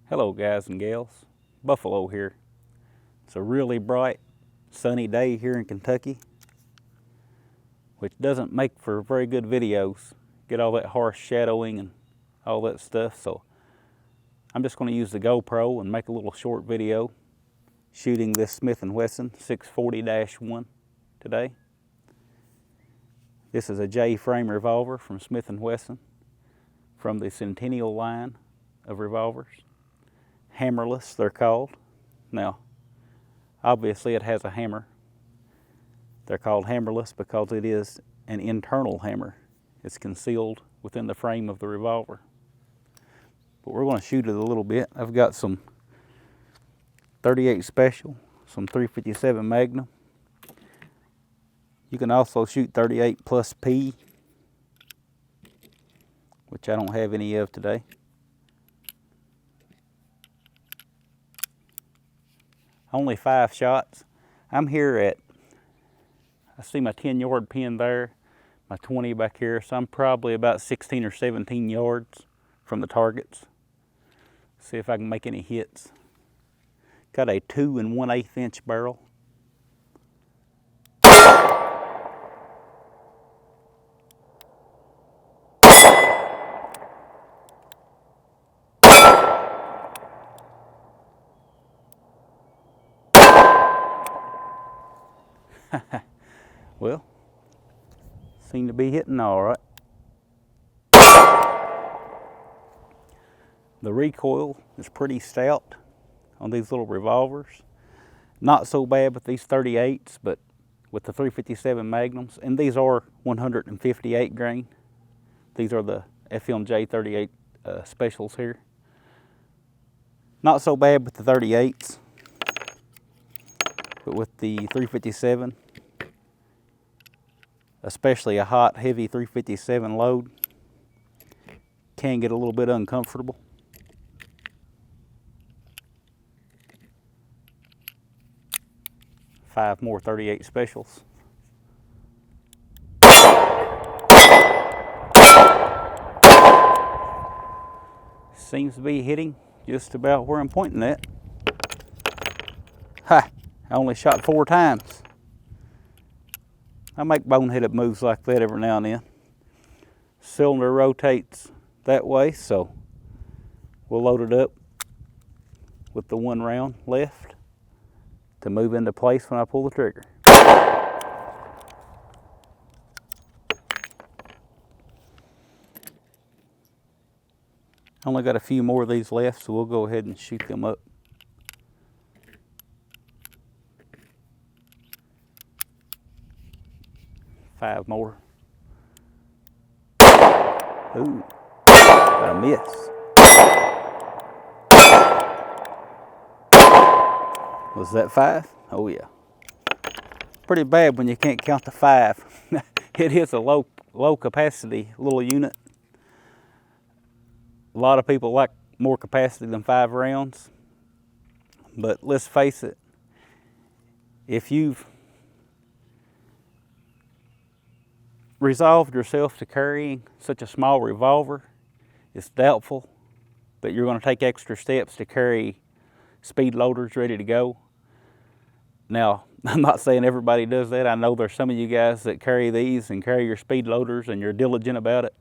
Hello guys and gals, Buffalo here. It's a really bright sunny day here in Kentucky, which doesn't make for very good videos. Get all that harsh shadowing and all that stuff, so I'm just going to use the GoPro and make a little short video shooting this Smith & Wesson 640-1 today. This is a J-frame revolver from Smith & Wesson from the Centennial line of revolvers. Hammerless, they're called. Now, obviously it has a hammer. They're called hammerless because it is an internal hammer. It's concealed within the frame of the revolver. But we're going to shoot it a little bit. I've got some 38 Special, some 357 Magnum. You can also shoot 38 plus P, which I don't have any of today. Only 5 shots. I'm here at, I see my 10-yard pin there, my 20 back here, so I'm probably about 16 or 17 yards from the targets. See if I can make any hits. Got a 2 1/8 inch barrel. Well, seem to be hitting all right. The recoil is pretty stout on these little revolvers. Not so bad with these 38s, but with the 357 Magnums, and these are 158 grain. These are the FMJ 38 specials here. Not so bad with the 38s, but with the 357, especially a hot, heavy 357 load, can get a little bit uncomfortable. Five more 38 Specials. Seems to be hitting just about where I'm pointing at. Ha! I only shot 4 times. I make boneheaded moves like that every now and then. Cylinder rotates that way, so we'll load it up with the 1 round left to move into place when I pull the trigger. Only got a few more of these left, so we'll go ahead and shoot them up. Five more. Ooh, got a miss. Was that 5? Oh yeah. Pretty bad when you can't count to 5. It is a low capacity little unit. A lot of people like more capacity than 5 rounds. But let's face it, if you've resolved yourself to carrying such a small revolver, it's doubtful that you're going to take extra steps to carry speed loaders ready to go. Now, I'm not saying everybody does that. I know there's some of you guys that carry these and carry your speed loaders and you're diligent about it.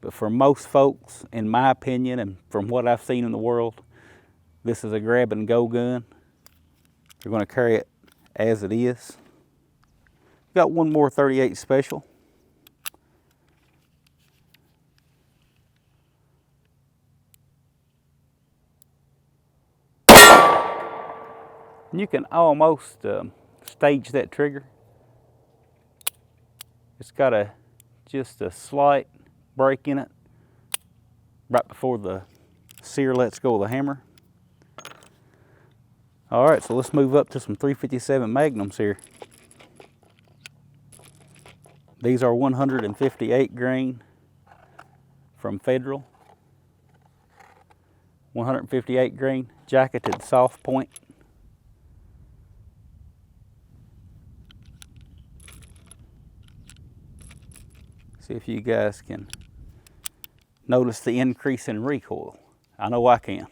But for most folks, in my opinion, and from what I've seen in the world, this is a grab and go gun. You're going to carry it as it is. Got 1 more 38 Special. You can almost stage that trigger. It's got just a slight break in it right before the sear lets go of the hammer. All right, so let's move up to some 357 Magnums here. These are 158 grain from Federal. 158 grain jacketed soft point. See if you guys can notice the increase in recoil. I know I can.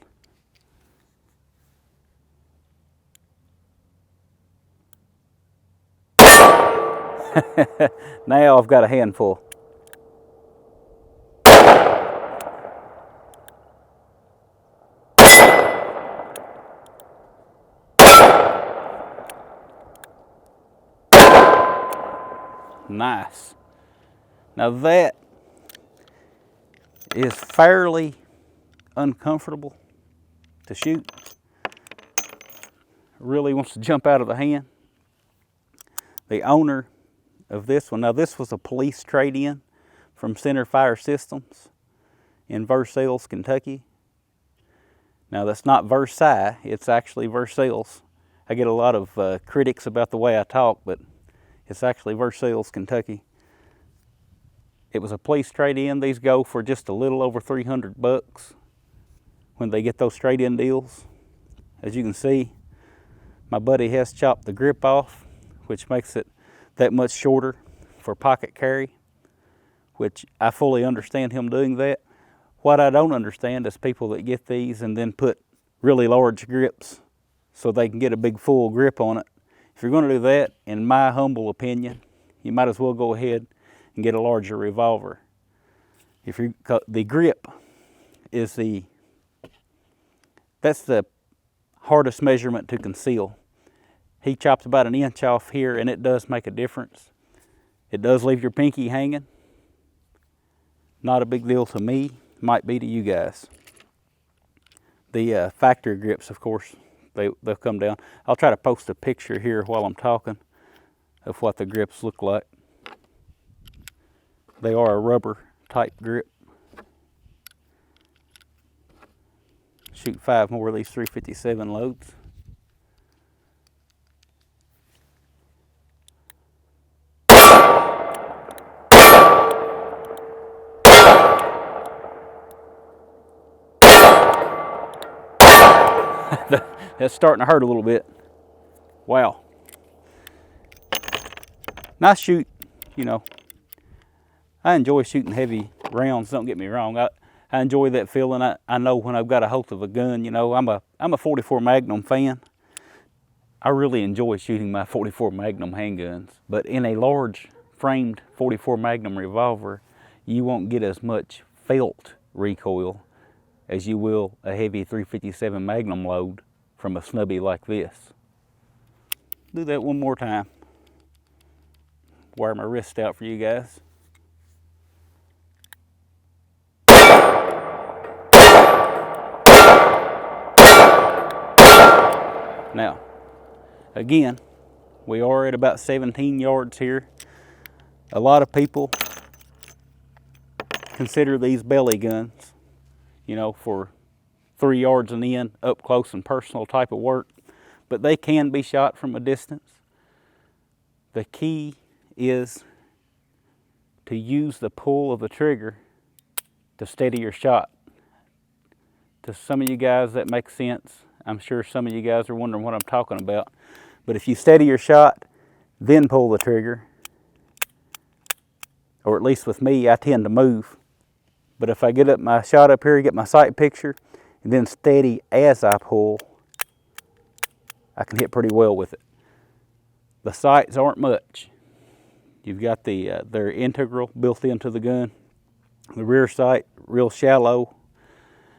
Now I've got a handful. Nice. Now that is fairly uncomfortable to shoot. Really wants to jump out of the hand. The owner of this one, now this was a police trade-in from Center Fire Systems in Versailles, Kentucky. Now that's not Versailles, it's actually Versailles. I get a lot of critics about the way I talk, but it's actually Versailles, Kentucky. It was a police trade-in. These go for just a little over 300 bucks when they get those trade-in deals. As you can see, my buddy has chopped the grip off, which makes it that much shorter for pocket carry, which I fully understand him doing that. What I don't understand is people that get these and then put really large grips so they can get a big full grip on it. If you're going to do that, in my humble opinion, you might as well go ahead and get a larger revolver. The grip is that's the hardest measurement to conceal. He chopped about an inch off here, and it does make a difference. It does leave your pinky hanging. Not a big deal to me, might be to you guys. The factory grips, of course, they'll come down. I'll try to post a picture here while I'm talking of what the grips look like. They are a rubber type grip. Shoot 5 more of these 357 loads. That's starting to hurt a little bit. Wow. Nice shoot, you know. I enjoy shooting heavy rounds, don't get me wrong. I enjoy that feeling. I know when I've got a hold of a gun, you know, I'm a 44 Magnum fan. I really enjoy shooting my 44 Magnum handguns, but in a large framed 44 Magnum revolver, you won't get as much felt recoil as you will a heavy 357 Magnum load from a snubby like this. Do that one more time. Wear my wrist out for you guys. Now, again, we are at about 17 yards here. A lot of people consider these belly guns, you know, for 3 yards and in, up close and personal type of work, but they can be shot from a distance. The key is to use the pull of the trigger to steady your shot. To some of you guys that makes sense. I'm sure some of you guys are wondering what I'm talking about. But if you steady your shot, then pull the trigger, or at least with me, I tend to move. But if I get up my shot up here, get my sight picture, and then steady as I pull, I can hit pretty well with it. The sights aren't much. You've got they're integral, built into the gun. The rear sight, real shallow,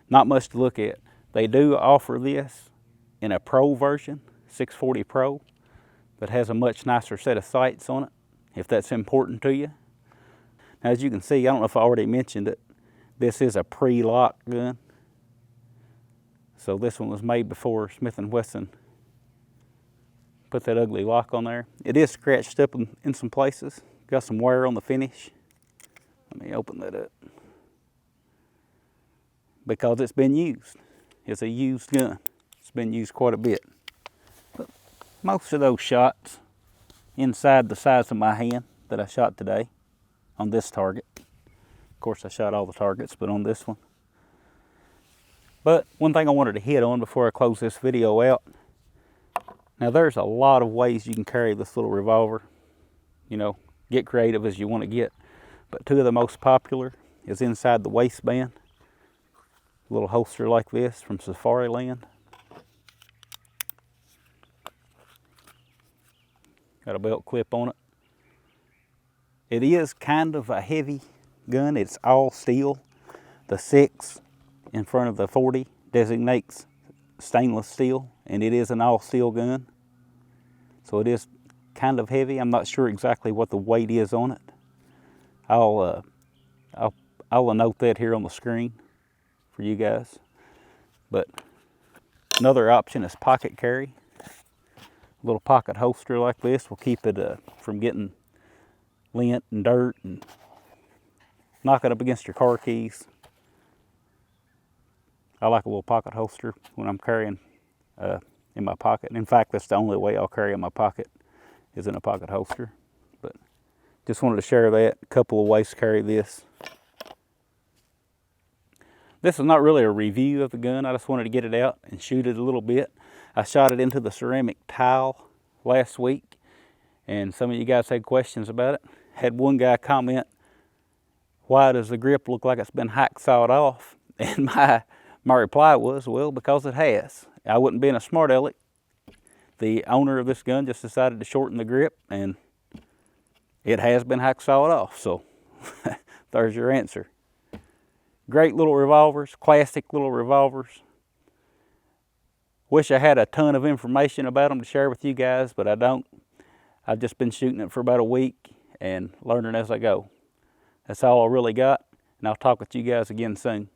not much to look at. They do offer this in a Pro version, 640 Pro, that has a much nicer set of sights on it, if that's important to you. Now, as you can see, I don't know if I already mentioned it, this is a pre-lock gun. So this one was made before Smith & Wesson put that ugly lock on there. It is scratched up in some places. Got some wear on the finish. Let me open that up. Because it's been used. It's a used gun. It's been used quite a bit. But most of those shots inside the size of my hand that I shot today on this target. Of course, I shot all the targets, but on this one. But one thing I wanted to hit on before I close this video out. Now, there's a lot of ways you can carry this little revolver. You know, get creative as you want to get. But two of the most popular is inside the waistband. A little holster like this from Safari Land. Got a belt clip on it. It is kind of a heavy gun. It's all steel. The 6 in front of the 40 designates stainless steel, and it is an all steel gun. So it is kind of heavy. I'm not sure exactly what the weight is on it. I'll note that here on the screen for you guys. But another option is pocket carry. A little pocket holster like this will keep it from getting lint and dirt and knocking up against your car keys. I like a little pocket holster when I'm carrying in my pocket. In fact, that's the only way I'll carry in my pocket is in a pocket holster. But just wanted to share that. A couple of ways to carry this. This is not really a review of the gun. I just wanted to get it out and shoot it a little bit. I shot it into the ceramic tile last week, and some of you guys had questions about it. Had one guy comment, "Why does the grip look like it's been hacksawed off?" And my reply was, well, because it has. I wasn't being a smart aleck. The owner of this gun just decided to shorten the grip, and it has been hacksawed off. So there's your answer. Great little revolvers, classic little revolvers. Wish I had a ton of information about them to share with you guys, but I don't. I've just been shooting it for about a week and learning as I go. That's all I really got, and I'll talk with you guys again soon.